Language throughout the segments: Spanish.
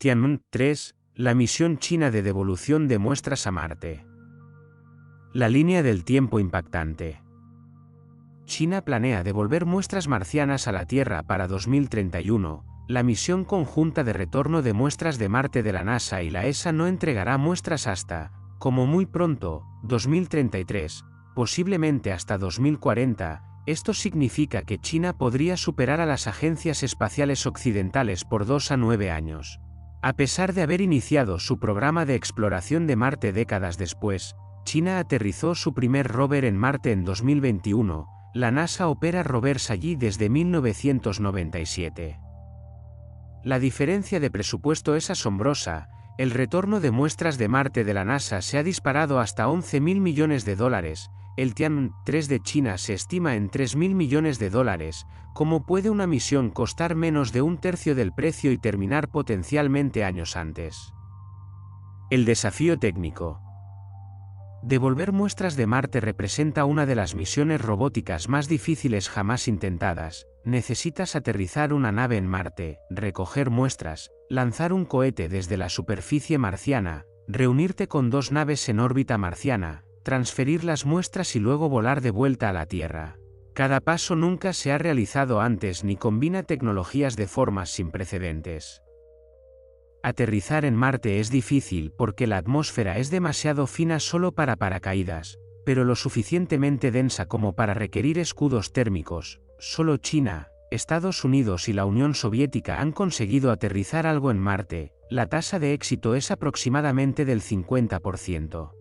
Tianwen-3, la misión china de devolución de muestras a Marte. La línea del tiempo impactante. China planea devolver muestras marcianas a la Tierra para 2031. La misión conjunta de retorno de muestras de Marte de la NASA y la ESA no entregará muestras hasta, como muy pronto, 2033, posiblemente hasta 2040. Esto significa que China podría superar a las agencias espaciales occidentales por 2 a 9 años. A pesar de haber iniciado su programa de exploración de Marte décadas después, China aterrizó su primer rover en Marte en 2021. La NASA opera rovers allí desde 1997. La diferencia de presupuesto es asombrosa. El retorno de muestras de Marte de la NASA se ha disparado hasta $11.000 millones. El Tianwen-3 de China se estima en $3.000 millones. ¿Cómo puede una misión costar menos de un tercio del precio y terminar potencialmente años antes? El desafío técnico. Devolver muestras de Marte representa una de las misiones robóticas más difíciles jamás intentadas. Necesitas aterrizar una nave en Marte, recoger muestras, lanzar un cohete desde la superficie marciana, reunirte con 2 naves en órbita marciana, transferir las muestras y luego volar de vuelta a la Tierra. Cada paso nunca se ha realizado antes ni combina tecnologías de formas sin precedentes. Aterrizar en Marte es difícil porque la atmósfera es demasiado fina solo para paracaídas, pero lo suficientemente densa como para requerir escudos térmicos. Solo China, Estados Unidos y la Unión Soviética han conseguido aterrizar algo en Marte. La tasa de éxito es aproximadamente del 50%.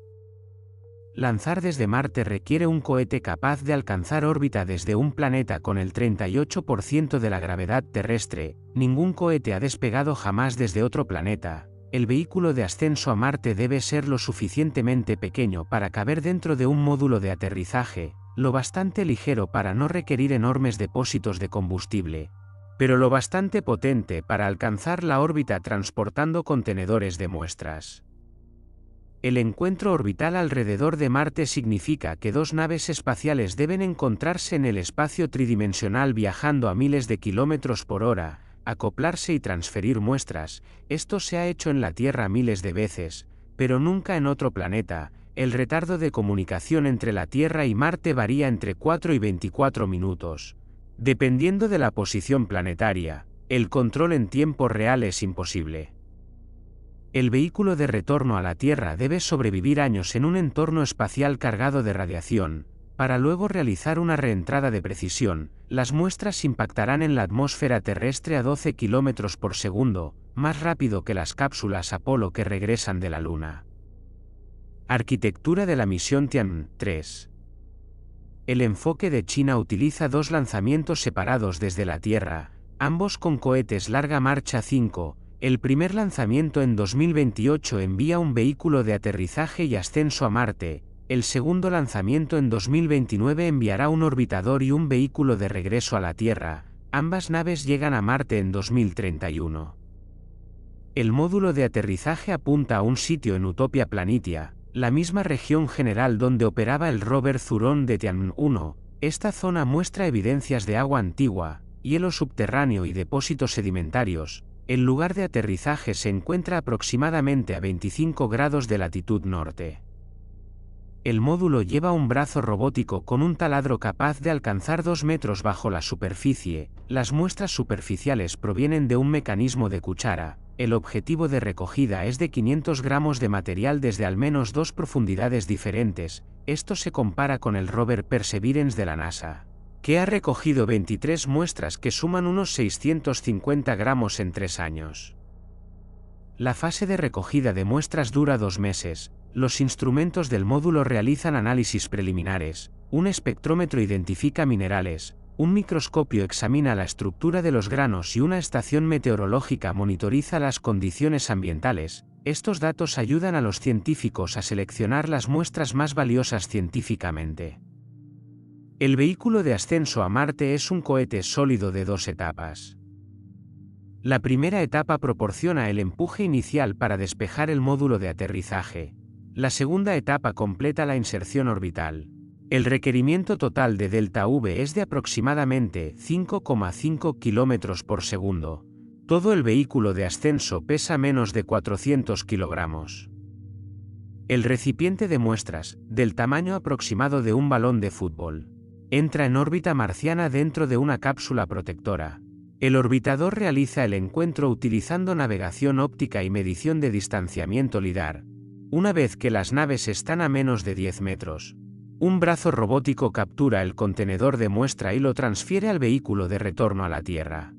Lanzar desde Marte requiere un cohete capaz de alcanzar órbita desde un planeta con el 38% de la gravedad terrestre. Ningún cohete ha despegado jamás desde otro planeta. El vehículo de ascenso a Marte debe ser lo suficientemente pequeño para caber dentro de un módulo de aterrizaje, lo bastante ligero para no requerir enormes depósitos de combustible, pero lo bastante potente para alcanzar la órbita transportando contenedores de muestras. El encuentro orbital alrededor de Marte significa que 2 naves espaciales deben encontrarse en el espacio tridimensional viajando a miles de kilómetros por hora, acoplarse y transferir muestras. Esto se ha hecho en la Tierra miles de veces, pero nunca en otro planeta. El retardo de comunicación entre la Tierra y Marte varía entre 4 y 24 minutos. Dependiendo de la posición planetaria, el control en tiempo real es imposible. El vehículo de retorno a la Tierra debe sobrevivir años en un entorno espacial cargado de radiación, para luego realizar una reentrada de precisión. Las muestras impactarán en la atmósfera terrestre a 12 km por segundo, más rápido que las cápsulas Apolo que regresan de la Luna. Arquitectura de la misión Tianwen-3. El enfoque de China utiliza 2 lanzamientos separados desde la Tierra, ambos con cohetes Larga Marcha 5. El primer lanzamiento en 2028 envía un vehículo de aterrizaje y ascenso a Marte. El segundo lanzamiento en 2029 enviará un orbitador y un vehículo de regreso a la Tierra. Ambas naves llegan a Marte en 2031. El módulo de aterrizaje apunta a un sitio en Utopia Planitia, la misma región general donde operaba el rover Zhurong de Tianwen-1. Esta zona muestra evidencias de agua antigua, hielo subterráneo y depósitos sedimentarios. El lugar de aterrizaje se encuentra aproximadamente a 25 grados de latitud norte. El módulo lleva un brazo robótico con un taladro capaz de alcanzar 2 metros bajo la superficie. Las muestras superficiales provienen de un mecanismo de cuchara. El objetivo de recogida es de 500 gramos de material desde al menos 2 profundidades diferentes. Esto se compara con el rover Perseverance de la NASA, que ha recogido 23 muestras que suman unos 650 gramos en 3 años. La fase de recogida de muestras dura 2 meses. Los instrumentos del módulo realizan análisis preliminares, un espectrómetro identifica minerales, un microscopio examina la estructura de los granos y una estación meteorológica monitoriza las condiciones ambientales. Estos datos ayudan a los científicos a seleccionar las muestras más valiosas científicamente. El vehículo de ascenso a Marte es un cohete sólido de 2 etapas. La primera etapa proporciona el empuje inicial para despejar el módulo de aterrizaje. La segunda etapa completa la inserción orbital. El requerimiento total de delta V es de aproximadamente 5,5 km por segundo. Todo el vehículo de ascenso pesa menos de 400 kilogramos. El recipiente de muestras, del tamaño aproximado de un balón de fútbol, entra en órbita marciana dentro de una cápsula protectora. El orbitador realiza el encuentro utilizando navegación óptica y medición de distanciamiento LIDAR. Una vez que las naves están a menos de 10 metros, un brazo robótico captura el contenedor de muestra y lo transfiere al vehículo de retorno a la Tierra.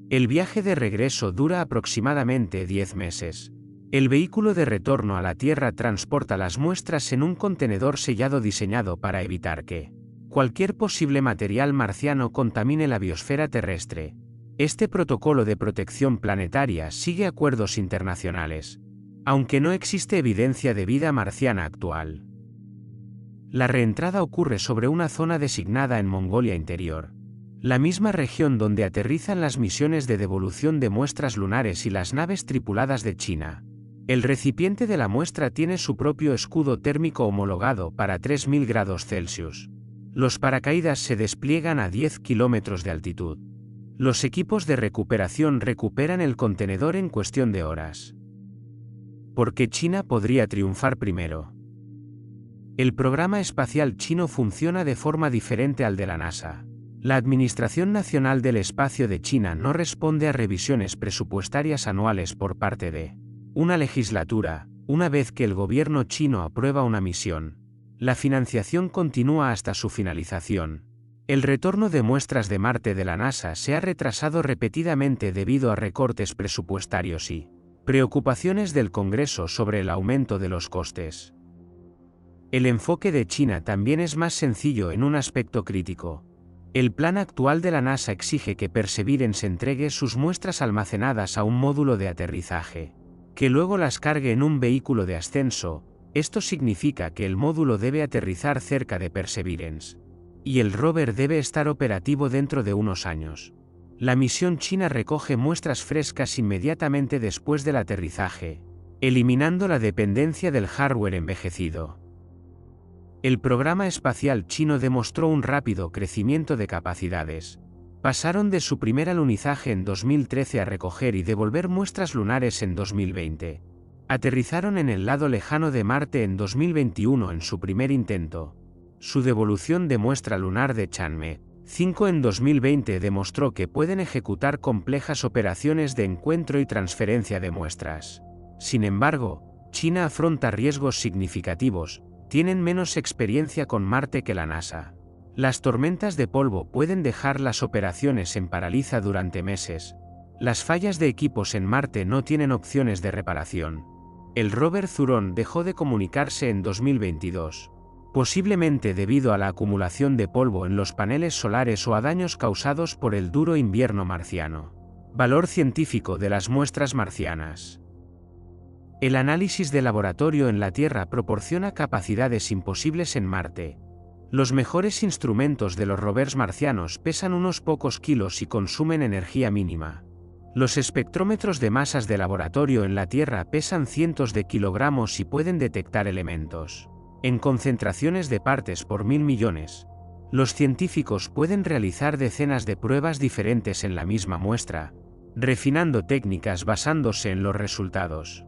El viaje de regreso dura aproximadamente 10 meses. El vehículo de retorno a la Tierra transporta las muestras en un contenedor sellado diseñado para evitar que cualquier posible material marciano contamine la biosfera terrestre. Este protocolo de protección planetaria sigue acuerdos internacionales, aunque no existe evidencia de vida marciana actual. La reentrada ocurre sobre una zona designada en Mongolia Interior, la misma región donde aterrizan las misiones de devolución de muestras lunares y las naves tripuladas de China. El recipiente de la muestra tiene su propio escudo térmico homologado para 3000 grados Celsius. Los paracaídas se despliegan a 10 kilómetros de altitud. Los equipos de recuperación recuperan el contenedor en cuestión de horas. ¿Por qué China podría triunfar primero? El programa espacial chino funciona de forma diferente al de la NASA. La Administración Nacional del Espacio de China no responde a revisiones presupuestarias anuales por parte de una legislatura. Una vez que el gobierno chino aprueba una misión, la financiación continúa hasta su finalización. El retorno de muestras de Marte de la NASA se ha retrasado repetidamente debido a recortes presupuestarios y preocupaciones del Congreso sobre el aumento de los costes. El enfoque de China también es más sencillo en un aspecto crítico. El plan actual de la NASA exige que Perseverance entregue sus muestras almacenadas a un módulo de aterrizaje, que luego las cargue en un vehículo de ascenso. Esto significa que el módulo debe aterrizar cerca de Perseverance, y el rover debe estar operativo dentro de unos años. La misión china recoge muestras frescas inmediatamente después del aterrizaje, eliminando la dependencia del hardware envejecido. El programa espacial chino demostró un rápido crecimiento de capacidades. Pasaron de su primer alunizaje en 2013 a recoger y devolver muestras lunares en 2020. Aterrizaron en el lado lejano de Marte en 2021 en su primer intento. Su devolución de muestra lunar de Chang'e 5 en 2020 demostró que pueden ejecutar complejas operaciones de encuentro y transferencia de muestras. Sin embargo, China afronta riesgos significativos. Tienen menos experiencia con Marte que la NASA. Las tormentas de polvo pueden dejar las operaciones en paraliza durante meses. Las fallas de equipos en Marte no tienen opciones de reparación. El rover Zhurong dejó de comunicarse en 2022, posiblemente debido a la acumulación de polvo en los paneles solares o a daños causados por el duro invierno marciano. Valor científico de las muestras marcianas. El análisis de laboratorio en la Tierra proporciona capacidades imposibles en Marte. Los mejores instrumentos de los rovers marcianos pesan unos pocos kilos y consumen energía mínima. Los espectrómetros de masas de laboratorio en la Tierra pesan cientos de kilogramos y pueden detectar elementos en concentraciones de partes por 1000 millones. Los científicos pueden realizar decenas de pruebas diferentes en la misma muestra, refinando técnicas basándose en los resultados.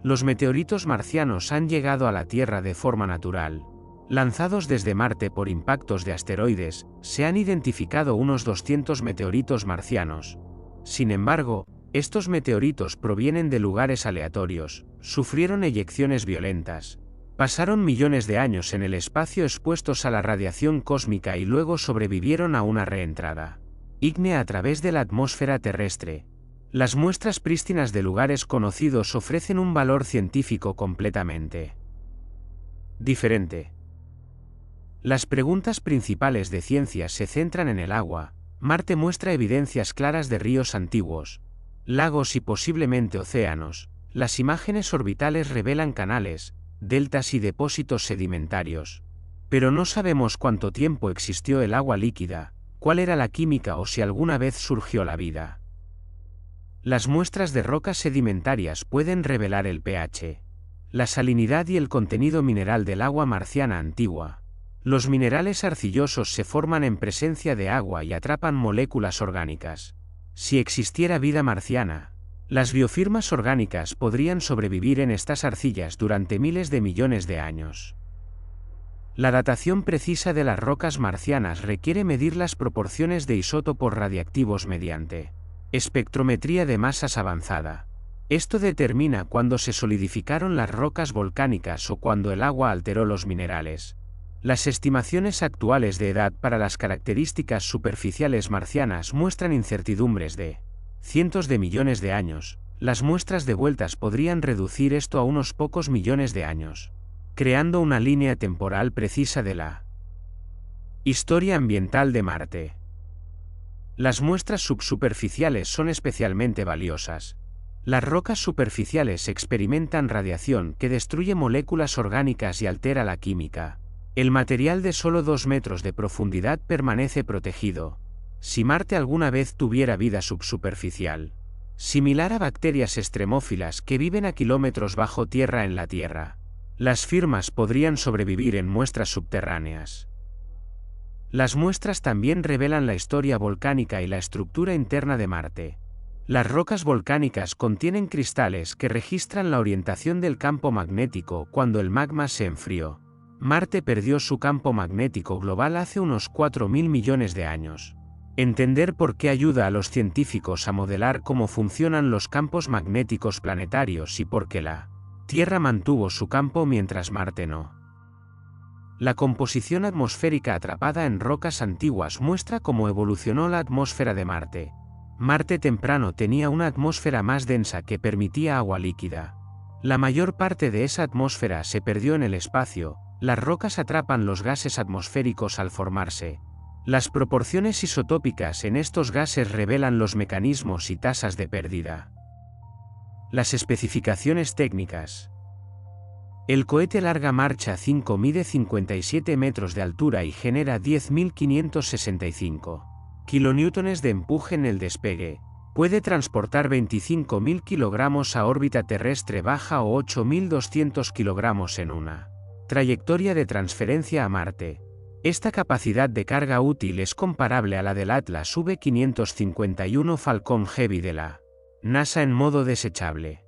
Los meteoritos marcianos han llegado a la Tierra de forma natural. Lanzados desde Marte por impactos de asteroides, se han identificado unos 200 meteoritos marcianos. Sin embargo, estos meteoritos provienen de lugares aleatorios, sufrieron eyecciones violentas, pasaron millones de años en el espacio expuestos a la radiación cósmica y luego sobrevivieron a una reentrada ígnea a través de la atmósfera terrestre. Las muestras prístinas de lugares conocidos ofrecen un valor científico completamente diferente. Las preguntas principales de ciencia se centran en el agua. Marte muestra evidencias claras de ríos antiguos, lagos y posiblemente océanos. Las imágenes orbitales revelan canales, deltas y depósitos sedimentarios. Pero no sabemos cuánto tiempo existió el agua líquida, cuál era la química o si alguna vez surgió la vida. Las muestras de rocas sedimentarias pueden revelar el pH, la salinidad y el contenido mineral del agua marciana antigua. Los minerales arcillosos se forman en presencia de agua y atrapan moléculas orgánicas. Si existiera vida marciana, las biofirmas orgánicas podrían sobrevivir en estas arcillas durante miles de millones de años. La datación precisa de las rocas marcianas requiere medir las proporciones de isótopos radiactivos mediante espectrometría de masas avanzada. Esto determina cuándo se solidificaron las rocas volcánicas o cuando el agua alteró los minerales. Las estimaciones actuales de edad para las características superficiales marcianas muestran incertidumbres de cientos de millones de años. Las muestras devueltas podrían reducir esto a unos pocos millones de años, creando una línea temporal precisa de la historia ambiental de Marte. Las muestras subsuperficiales son especialmente valiosas. Las rocas superficiales experimentan radiación que destruye moléculas orgánicas y altera la química. El material de solo 2 metros de profundidad permanece protegido. Si Marte alguna vez tuviera vida subsuperficial, similar a bacterias extremófilas que viven a kilómetros bajo tierra en la Tierra, las firmas podrían sobrevivir en muestras subterráneas. Las muestras también revelan la historia volcánica y la estructura interna de Marte. Las rocas volcánicas contienen cristales que registran la orientación del campo magnético cuando el magma se enfrió. Marte perdió su campo magnético global hace unos 4.000 millones de años. Entender por qué ayuda a los científicos a modelar cómo funcionan los campos magnéticos planetarios y por qué la Tierra mantuvo su campo mientras Marte no. La composición atmosférica atrapada en rocas antiguas muestra cómo evolucionó la atmósfera de Marte. Marte temprano tenía una atmósfera más densa que permitía agua líquida. La mayor parte de esa atmósfera se perdió en el espacio. Las rocas atrapan los gases atmosféricos al formarse. Las proporciones isotópicas en estos gases revelan los mecanismos y tasas de pérdida. Las especificaciones técnicas. El cohete Larga Marcha 5 mide 57 metros de altura y genera 10.565 kilonewtones de empuje en el despegue. Puede transportar 25.000 kilogramos a órbita terrestre baja o 8.200 kilogramos en una trayectoria de transferencia a Marte. Esta capacidad de carga útil es comparable a la del Atlas V551 Falcon Heavy de la NASA en modo desechable.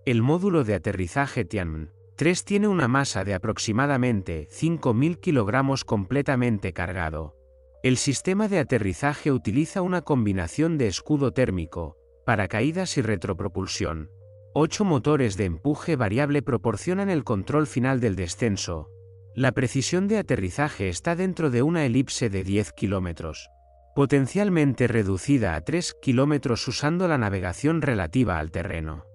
El módulo de aterrizaje Tianwen-3 tiene una masa de aproximadamente 5.000 kilogramos completamente cargado. El sistema de aterrizaje utiliza una combinación de escudo térmico, paracaídas y retropropulsión. 8 motores de empuje variable proporcionan el control final del descenso. La precisión de aterrizaje está dentro de una elipse de 10 kilómetros, potencialmente reducida a 3 kilómetros usando la navegación relativa al terreno.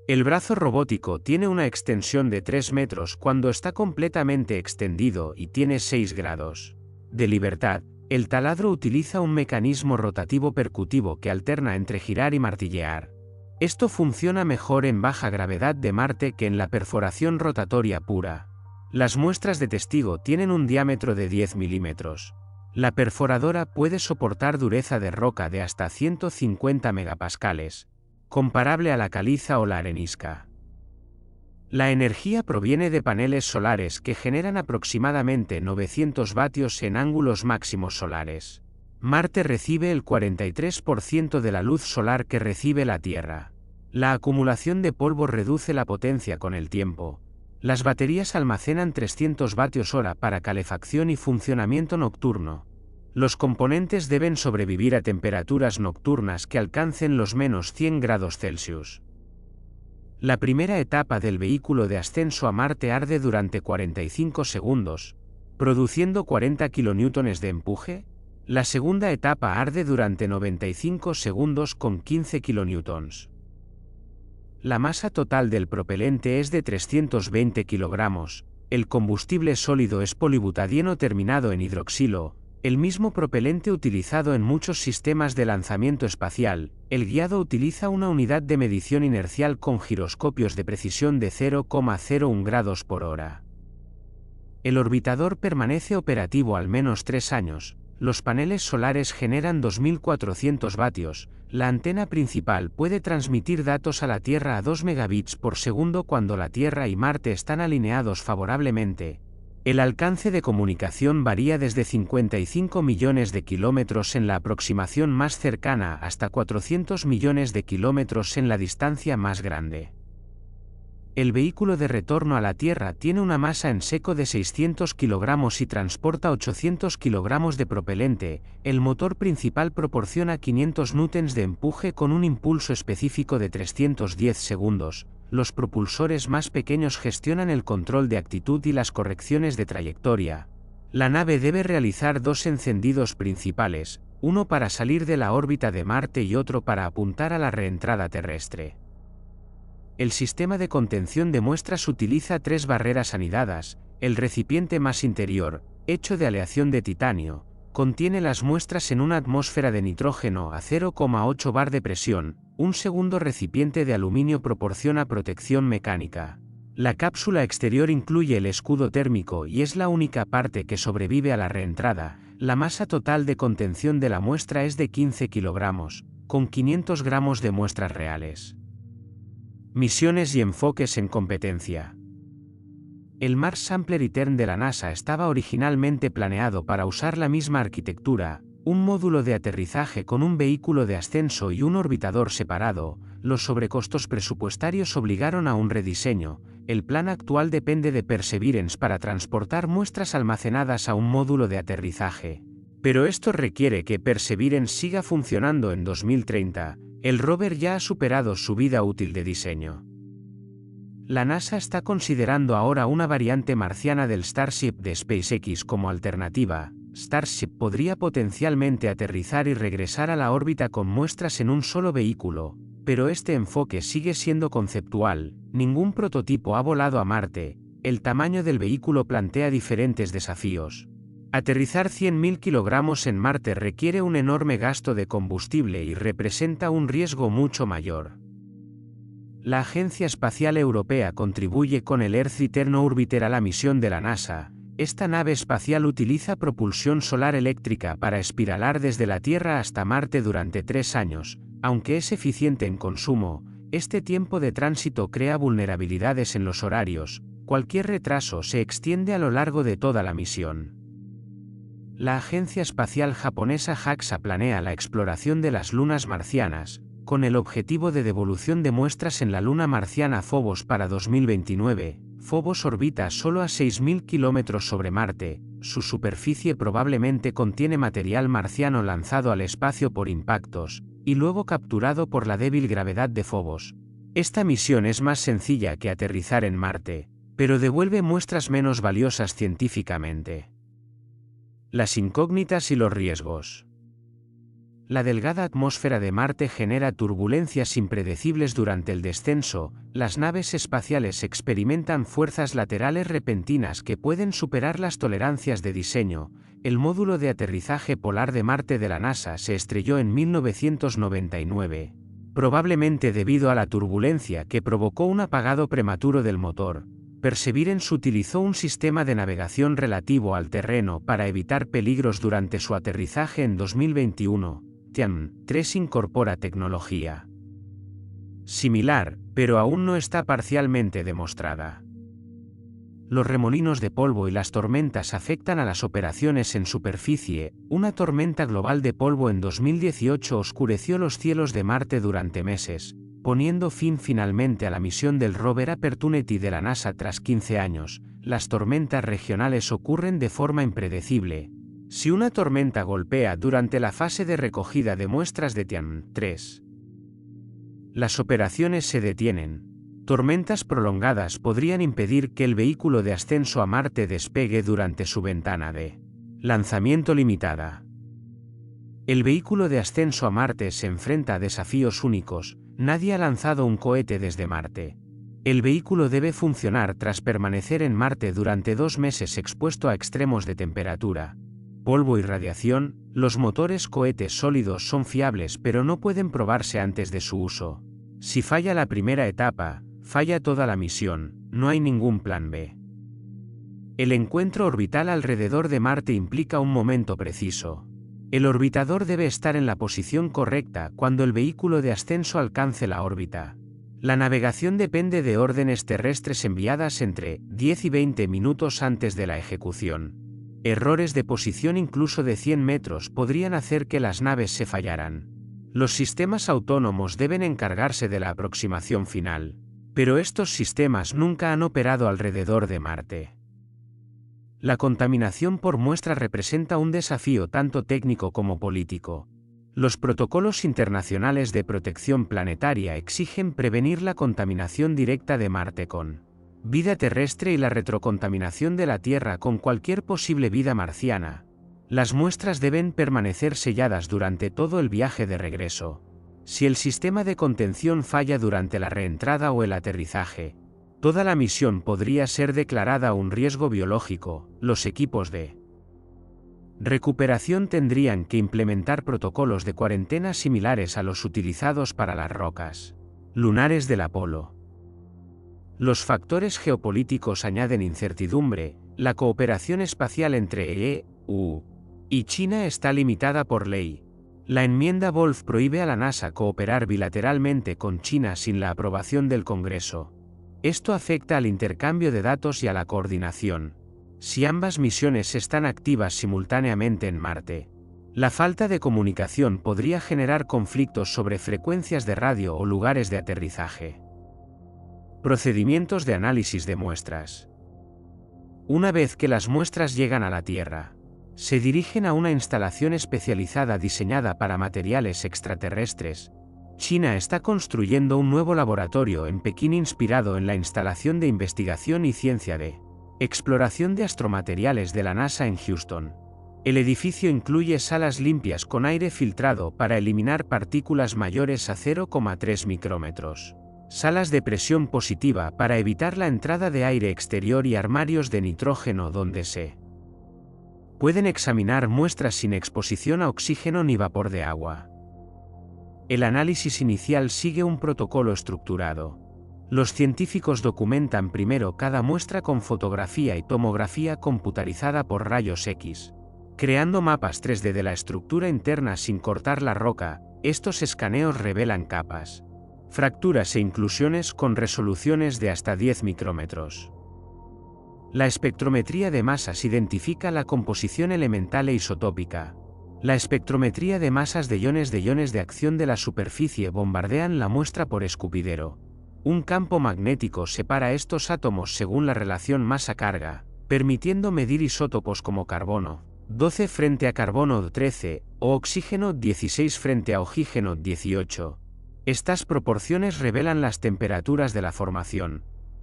El brazo robótico tiene una extensión de 3 metros cuando está completamente extendido y tiene 6 grados de libertad. El taladro utiliza un mecanismo rotativo percutivo que alterna entre girar y martillear. Esto funciona mejor en baja gravedad de Marte que en la perforación rotatoria pura. Las muestras de testigo tienen un diámetro de 10 milímetros. La perforadora puede soportar dureza de roca de hasta 150 megapascales, comparable a la caliza o la arenisca. La energía proviene de paneles solares que generan aproximadamente 900 vatios en ángulos máximos solares. Marte recibe el 43% de la luz solar que recibe la Tierra. La acumulación de polvo reduce la potencia con el tiempo. Las baterías almacenan 300 vatios hora para calefacción y funcionamiento nocturno. Los componentes deben sobrevivir a temperaturas nocturnas que alcancen los menos 100 grados Celsius. La primera etapa del vehículo de ascenso a Marte arde durante 45 segundos, produciendo 40 kilonewtones de empuje. La segunda etapa arde durante 95 segundos con 15 kilonewtons. La masa total del propelente es de 320 kilogramos. El combustible sólido es polibutadieno terminado en hidroxilo, el mismo propelente utilizado en muchos sistemas de lanzamiento espacial. El guiado utiliza una unidad de medición inercial con giroscopios de precisión de 0,01 grados por hora. El orbitador permanece operativo al menos 3 años. Los paneles solares generan 2.400 vatios. La antena principal puede transmitir datos a la Tierra a 2 megabits por segundo cuando la Tierra y Marte están alineados favorablemente. El alcance de comunicación varía desde 55 millones de kilómetros en la aproximación más cercana hasta 400 millones de kilómetros en la distancia más grande. El vehículo de retorno a la Tierra tiene una masa en seco de 600 kilogramos y transporta 800 kilogramos de propelente. El motor principal proporciona 500 newtons de empuje con un impulso específico de 310 segundos. Los propulsores más pequeños gestionan el control de actitud y las correcciones de trayectoria. La nave debe realizar dos encendidos principales, uno para salir de la órbita de Marte y otro para apuntar a la reentrada terrestre. El sistema de contención de muestras utiliza tres barreras anidadas. El recipiente más interior, hecho de aleación de titanio, contiene las muestras en una atmósfera de nitrógeno a 0,8 bar de presión. Un segundo recipiente de aluminio proporciona protección mecánica. La cápsula exterior incluye el escudo térmico y es la única parte que sobrevive a la reentrada. La masa total de contención de la muestra es de 15 kilogramos, con 500 gramos de muestras reales. Misiones y enfoques en competencia. El Mars Sample Return de la NASA estaba originalmente planeado para usar la misma arquitectura, un módulo de aterrizaje con un vehículo de ascenso y un orbitador separado. Los sobrecostos presupuestarios obligaron a un rediseño. El plan actual depende de Perseverance para transportar muestras almacenadas a un módulo de aterrizaje. Pero esto requiere que Perseverance siga funcionando en 2030. El rover ya ha superado su vida útil de diseño. La NASA está considerando ahora una variante marciana del Starship de SpaceX como alternativa. Starship podría potencialmente aterrizar y regresar a la órbita con muestras en un solo vehículo, pero este enfoque sigue siendo conceptual. Ningún prototipo ha volado a Marte. El tamaño del vehículo plantea diferentes desafíos. Aterrizar 100.000 kilogramos en Marte requiere un enorme gasto de combustible y representa un riesgo mucho mayor. La Agencia Espacial Europea contribuye con el Earth Return Orbiter a la misión de la NASA. Esta nave espacial utiliza propulsión solar eléctrica para espiralar desde la Tierra hasta Marte durante 3 años. Aunque es eficiente en consumo, este tiempo de tránsito crea vulnerabilidades en los horarios. Cualquier retraso se extiende a lo largo de toda la misión. La Agencia Espacial Japonesa JAXA planea la exploración de las lunas marcianas, con el objetivo de devolución de muestras en la luna marciana Phobos para 2029. Phobos orbita solo a 6.000 kilómetros sobre Marte. Su superficie probablemente contiene material marciano lanzado al espacio por impactos, y luego capturado por la débil gravedad de Phobos. Esta misión es más sencilla que aterrizar en Marte, pero devuelve muestras menos valiosas científicamente. Las incógnitas y los riesgos. La delgada atmósfera de Marte genera turbulencias impredecibles durante el descenso. Las naves espaciales experimentan fuerzas laterales repentinas que pueden superar las tolerancias de diseño. El módulo de aterrizaje polar de Marte de la NASA se estrelló en 1999, probablemente debido a la turbulencia que provocó un apagado prematuro del motor. Perseverance utilizó un sistema de navegación relativo al terreno para evitar peligros durante su aterrizaje en 2021. Tian 3 incorpora tecnología similar, pero aún no está parcialmente demostrada. Los remolinos de polvo y las tormentas afectan a las operaciones en superficie. Una tormenta global de polvo en 2018 oscureció los cielos de Marte durante meses, poniendo fin finalmente a la misión del rover Opportunity de la NASA tras 15 años. Las tormentas regionales ocurren de forma impredecible. Si una tormenta golpea durante la fase de recogida de muestras de Tian 3, las operaciones se detienen. Tormentas prolongadas podrían impedir que el vehículo de ascenso a Marte despegue durante su ventana de lanzamiento limitada. El vehículo de ascenso a Marte se enfrenta a desafíos únicos. Nadie ha lanzado un cohete desde Marte. El vehículo debe funcionar tras permanecer en Marte durante 2 meses expuesto a extremos de temperatura, polvo y radiación. Los motores cohetes sólidos son fiables pero no pueden probarse antes de su uso. Si falla la primera etapa, falla toda la misión. No hay ningún plan B. El encuentro orbital alrededor de Marte implica un momento preciso. El orbitador debe estar en la posición correcta cuando el vehículo de ascenso alcance la órbita. La navegación depende de órdenes terrestres enviadas entre 10 y 20 minutos antes de la ejecución. Errores de posición incluso de 100 metros podrían hacer que las naves se fallaran. Los sistemas autónomos deben encargarse de la aproximación final, pero estos sistemas nunca han operado alrededor de Marte. La contaminación por muestra representa un desafío tanto técnico como político. Los protocolos internacionales de protección planetaria exigen prevenir la contaminación directa de Marte con vida terrestre y la retrocontaminación de la Tierra con cualquier posible vida marciana. Las muestras deben permanecer selladas durante todo el viaje de regreso. Si el sistema de contención falla durante la reentrada o el aterrizaje, toda la misión podría ser declarada un riesgo biológico. Los equipos de recuperación tendrían que implementar protocolos de cuarentena similares a los utilizados para las rocas lunares del Apolo. Los factores geopolíticos añaden incertidumbre. La cooperación espacial entre EU y China está limitada por ley. La enmienda Wolf prohíbe a la NASA cooperar bilateralmente con China sin la aprobación del Congreso. Esto afecta al intercambio de datos y a la coordinación. Si ambas misiones están activas simultáneamente en Marte, la falta de comunicación podría generar conflictos sobre frecuencias de radio o lugares de aterrizaje. Procedimientos de análisis de muestras. Una vez que las muestras llegan a la Tierra, se dirigen a una instalación especializada diseñada para materiales extraterrestres. China está construyendo un nuevo laboratorio en Pekín inspirado en la instalación de investigación y ciencia de exploración de astromateriales de la NASA en Houston. El edificio incluye salas limpias con aire filtrado para eliminar partículas mayores a 0,3 micrómetros, salas de presión positiva para evitar la entrada de aire exterior y armarios de nitrógeno donde se pueden examinar muestras sin exposición a oxígeno ni vapor de agua. El análisis inicial sigue un protocolo estructurado. Los científicos documentan primero cada muestra con fotografía y tomografía computarizada por rayos X, creando mapas 3D de la estructura interna sin cortar la roca. Estos escaneos revelan capas, fracturas e inclusiones con resoluciones de hasta 10 micrómetros. La espectrometría de masas identifica la composición elemental e isotópica. La espectrometría de masas de iones de acción de la superficie bombardean la muestra por escupidero. Un campo magnético separa estos átomos según la relación masa-carga, permitiendo medir isótopos como carbono 12 frente a carbono 13 o oxígeno 16 frente a oxígeno 18. Estas proporciones revelan las temperaturas de la formación,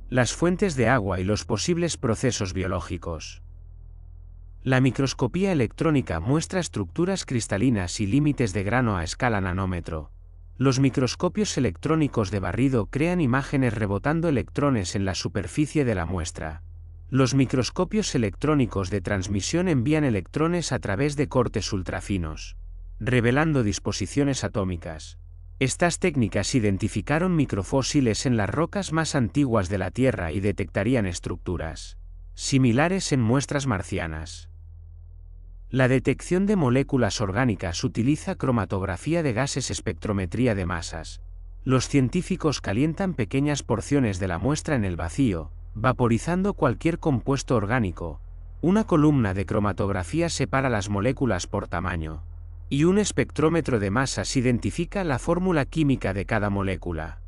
las fuentes de agua y los posibles procesos biológicos. La microscopía electrónica muestra estructuras cristalinas y límites de grano a escala nanómetro. Los microscopios electrónicos de barrido crean imágenes rebotando electrones en la superficie de la muestra. Los microscopios electrónicos de transmisión envían electrones a través de cortes ultrafinos, revelando disposiciones atómicas. Estas técnicas identificaron microfósiles en las rocas más antiguas de la Tierra y detectarían estructuras similares en muestras marcianas. La detección de moléculas orgánicas utiliza cromatografía de gases, espectrometría de masas. Los científicos calientan pequeñas porciones de la muestra en el vacío, vaporizando cualquier compuesto orgánico. Una columna de cromatografía separa las moléculas por tamaño, y un espectrómetro de masas identifica la fórmula química de cada molécula.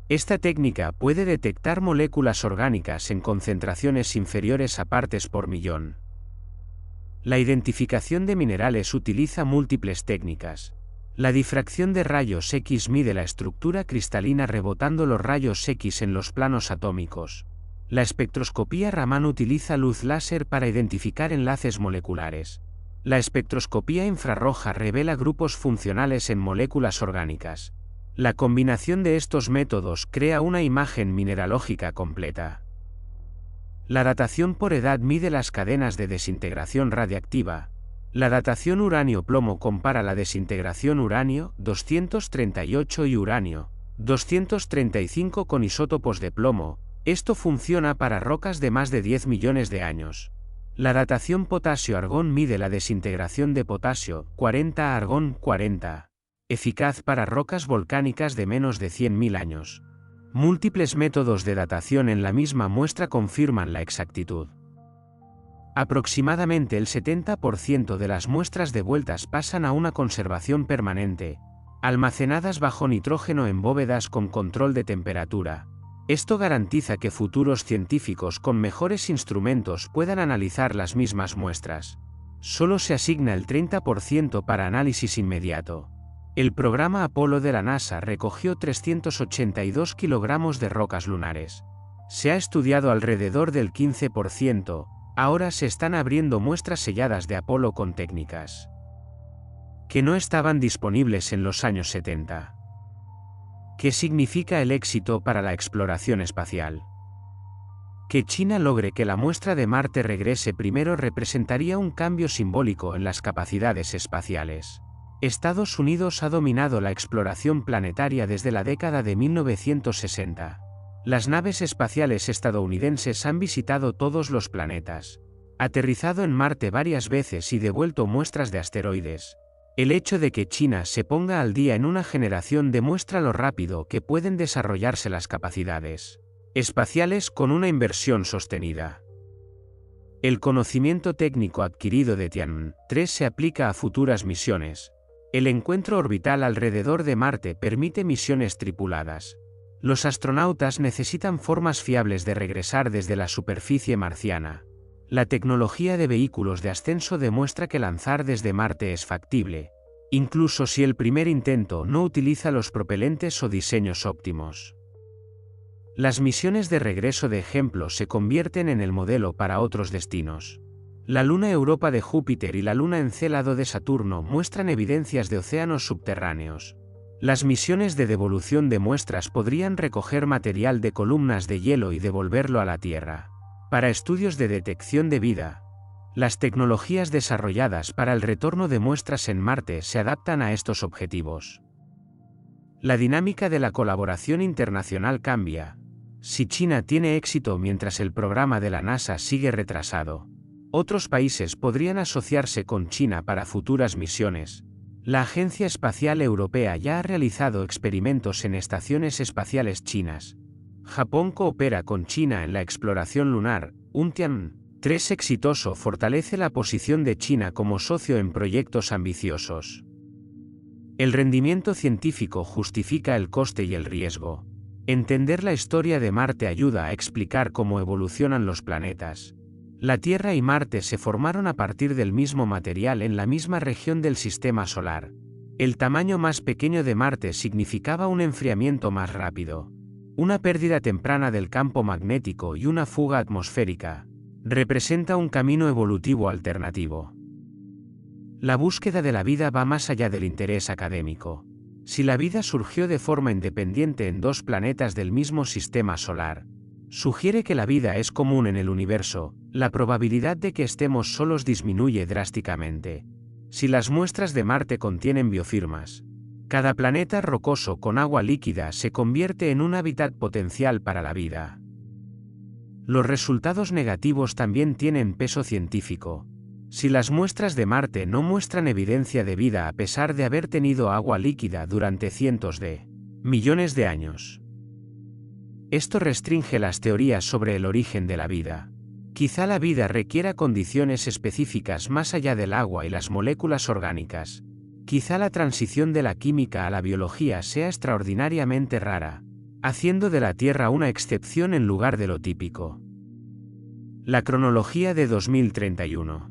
Esta técnica puede detectar moléculas orgánicas en concentraciones inferiores a partes por millón. La identificación de minerales utiliza múltiples técnicas. La difracción de rayos X mide la estructura cristalina rebotando los rayos X en los planos atómicos. La espectroscopía Raman utiliza luz láser para identificar enlaces moleculares. La espectroscopía infrarroja revela grupos funcionales en moléculas orgánicas. La combinación de estos métodos crea una imagen mineralógica completa. La datación por edad mide las cadenas de desintegración radiactiva. La datación uranio-plomo compara la desintegración uranio-238 y uranio-235 con isótopos de plomo. Esto funciona para rocas de más de 10 millones de años. La datación potasio-argón mide la desintegración de potasio, 40 a argón 40. eficaz para rocas volcánicas de menos de 100.000 años. Múltiples métodos de datación en la misma muestra confirman la exactitud. Aproximadamente el 70% de las muestras devueltas pasan a una conservación permanente, almacenadas bajo nitrógeno en bóvedas con control de temperatura. Esto garantiza que futuros científicos con mejores instrumentos puedan analizar las mismas muestras. Solo se asigna el 30% para análisis inmediato. El programa Apolo de la NASA recogió 382 kilogramos de rocas lunares. Se ha estudiado alrededor del 15%, ahora se están abriendo muestras selladas de Apolo con técnicas que no estaban disponibles en los años 70. ¿Qué significa el éxito para la exploración espacial? Que China logre que la muestra de Marte regrese primero representaría un cambio simbólico en las capacidades espaciales. Estados Unidos ha dominado la exploración planetaria desde la década de 1960. Las naves espaciales estadounidenses han visitado todos los planetas, aterrizado en Marte varias veces y devuelto muestras de asteroides. El hecho de que China se ponga al día en una generación demuestra lo rápido que pueden desarrollarse las capacidades espaciales con una inversión sostenida. El conocimiento técnico adquirido de Tianwen-3 se aplica a futuras misiones. El encuentro orbital alrededor de Marte permite misiones tripuladas. Los astronautas necesitan formas fiables de regresar desde la superficie marciana. La tecnología de vehículos de ascenso demuestra que lanzar desde Marte es factible, incluso si el primer intento no utiliza los propelentes o diseños óptimos. Las misiones de regreso de ejemplo se convierten en el modelo para otros destinos. La luna Europa de Júpiter y la luna Encélado de Saturno muestran evidencias de océanos subterráneos. Las misiones de devolución de muestras podrían recoger material de columnas de hielo y devolverlo a la Tierra. Para estudios de detección de vida, las tecnologías desarrolladas para el retorno de muestras en Marte se adaptan a estos objetivos. La dinámica de la colaboración internacional cambia. Si China tiene éxito mientras el programa de la NASA sigue retrasado, otros países podrían asociarse con China para futuras misiones. La Agencia Espacial Europea ya ha realizado experimentos en estaciones espaciales chinas. Japón coopera con China en la exploración lunar. Un Tianwen-3 exitoso fortalece la posición de China como socio en proyectos ambiciosos. El rendimiento científico justifica el coste y el riesgo. Entender la historia de Marte ayuda a explicar cómo evolucionan los planetas. La Tierra y Marte se formaron a partir del mismo material en la misma región del sistema solar. El tamaño más pequeño de Marte significaba un enfriamiento más rápido, una pérdida temprana del campo magnético y una fuga atmosférica. Representa un camino evolutivo alternativo. La búsqueda de la vida va más allá del interés académico. Si la vida surgió de forma independiente en dos planetas del mismo sistema solar, sugiere que la vida es común en el universo. La probabilidad de que estemos solos disminuye drásticamente. Si las muestras de Marte contienen biofirmas, cada planeta rocoso con agua líquida se convierte en un hábitat potencial para la vida. Los resultados negativos también tienen peso científico. Si las muestras de Marte no muestran evidencia de vida a pesar de haber tenido agua líquida durante cientos de millones de años, esto restringe las teorías sobre el origen de la vida. Quizá la vida requiera condiciones específicas más allá del agua y las moléculas orgánicas. Quizá la transición de la química a la biología sea extraordinariamente rara, haciendo de la Tierra una excepción en lugar de lo típico. La cronología de 2031.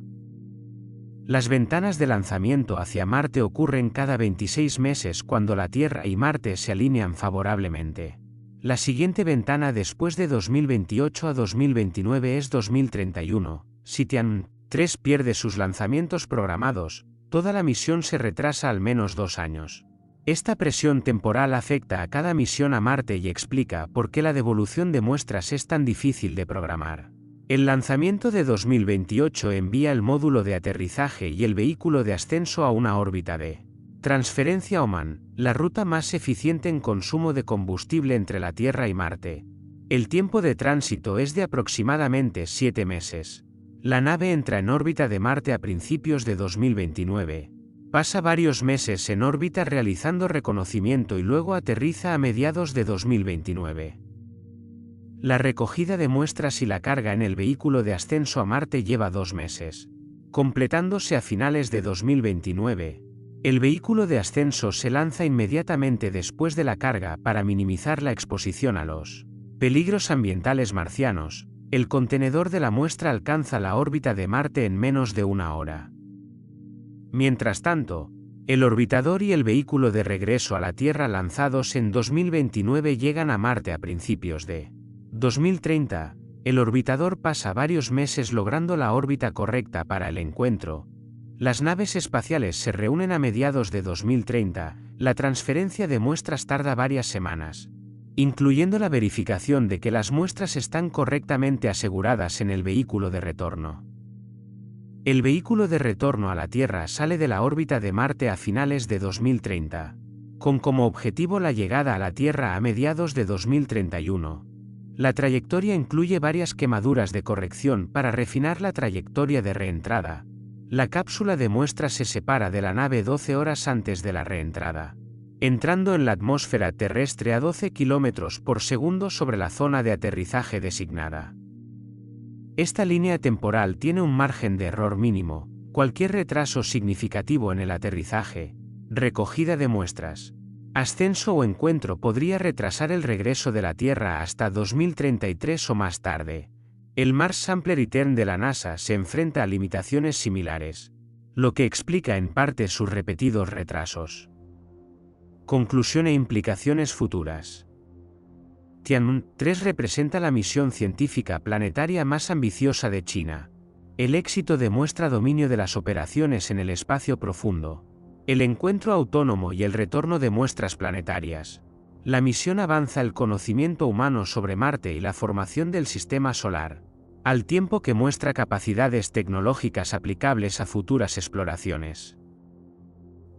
Las ventanas de lanzamiento hacia Marte ocurren cada 26 meses cuando la Tierra y Marte se alinean favorablemente. La siguiente ventana después de 2028 a 2029 es 2031. Si Tianwen-3 pierde sus lanzamientos programados, toda la misión se retrasa al menos 2 años. Esta presión temporal afecta a cada misión a Marte y explica por qué la devolución de muestras es tan difícil de programar. El lanzamiento de 2028 envía el módulo de aterrizaje y el vehículo de ascenso a una órbita de transferencia Oman, la ruta más eficiente en consumo de combustible entre la Tierra y Marte. El tiempo de tránsito es de aproximadamente 7 meses. La nave entra en órbita de Marte a principios de 2029. Pasa varios meses en órbita realizando reconocimiento y luego aterriza a mediados de 2029. La recogida de muestras y la carga en el vehículo de ascenso a Marte lleva 2 meses. Completándose a finales de 2029, el vehículo de ascenso se lanza inmediatamente después de la carga para minimizar la exposición a los peligros ambientales marcianos. El contenedor de la muestra alcanza la órbita de Marte en menos de 1 hora. Mientras tanto, el orbitador y el vehículo de regreso a la Tierra lanzados en 2029 llegan a Marte a principios de 2030. El orbitador pasa varios meses logrando la órbita correcta para el encuentro. Las naves espaciales se reúnen a mediados de 2030, la transferencia de muestras tarda varias semanas, incluyendo la verificación de que las muestras están correctamente aseguradas en el vehículo de retorno. El vehículo de retorno a la Tierra sale de la órbita de Marte a finales de 2030, con como objetivo la llegada a la Tierra a mediados de 2031. La trayectoria incluye varias quemaduras de corrección para refinar la trayectoria de reentrada. La cápsula de muestras se separa de la nave 12 horas antes de la reentrada, entrando en la atmósfera terrestre a 12 km por segundo sobre la zona de aterrizaje designada. Esta línea temporal tiene un margen de error mínimo. Cualquier retraso significativo en el aterrizaje, recogida de muestras, ascenso o encuentro podría retrasar el regreso de la Tierra hasta 2033 o más tarde. El Mars Sample Return de la NASA se enfrenta a limitaciones similares, lo que explica en parte sus repetidos retrasos. Conclusión e implicaciones futuras. Tianwen-3 representa la misión científica planetaria más ambiciosa de China. El éxito demuestra dominio de las operaciones en el espacio profundo, el encuentro autónomo y el retorno de muestras planetarias. La misión avanza el conocimiento humano sobre Marte y la formación del sistema solar, al tiempo que muestra capacidades tecnológicas aplicables a futuras exploraciones.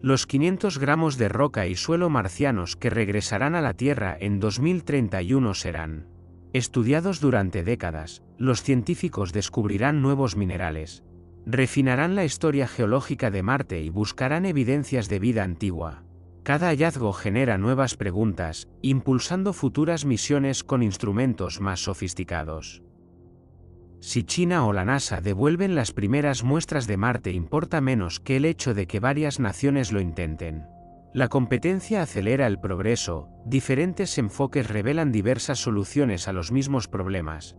Los 500 gramos de roca y suelo marcianos que regresarán a la Tierra en 2031 serán estudiados durante décadas. Los científicos descubrirán nuevos minerales, refinarán la historia geológica de Marte y buscarán evidencias de vida antigua. Cada hallazgo genera nuevas preguntas, impulsando futuras misiones con instrumentos más sofisticados. Si China o la NASA devuelven las primeras muestras de Marte importa menos que el hecho de que varias naciones lo intenten. La competencia acelera el progreso, diferentes enfoques revelan diversas soluciones a los mismos problemas.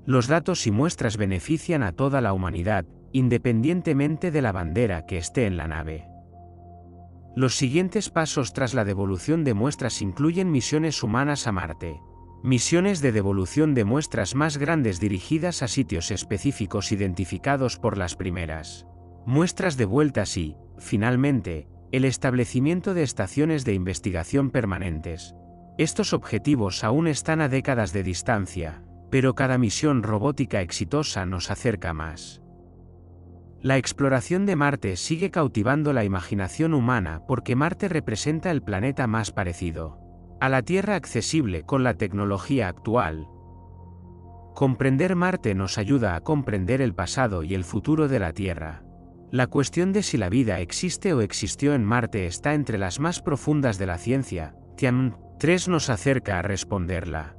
Los datos y muestras benefician a toda la humanidad, independientemente de la bandera que esté en la nave. Los siguientes pasos tras la devolución de muestras incluyen misiones humanas a Marte. Misiones de devolución de muestras más grandes dirigidas a sitios específicos identificados por las primeras muestras devueltas y, finalmente, el establecimiento de estaciones de investigación permanentes. Estos objetivos aún están a décadas de distancia, pero cada misión robótica exitosa nos acerca más. La exploración de Marte sigue cautivando la imaginación humana porque Marte representa el planeta más parecido a la Tierra accesible con la tecnología actual. Comprender Marte nos ayuda a comprender el pasado y el futuro de la Tierra. La cuestión de si la vida existe o existió en Marte está entre las más profundas de la ciencia. Tianwen-3 nos acerca a responderla.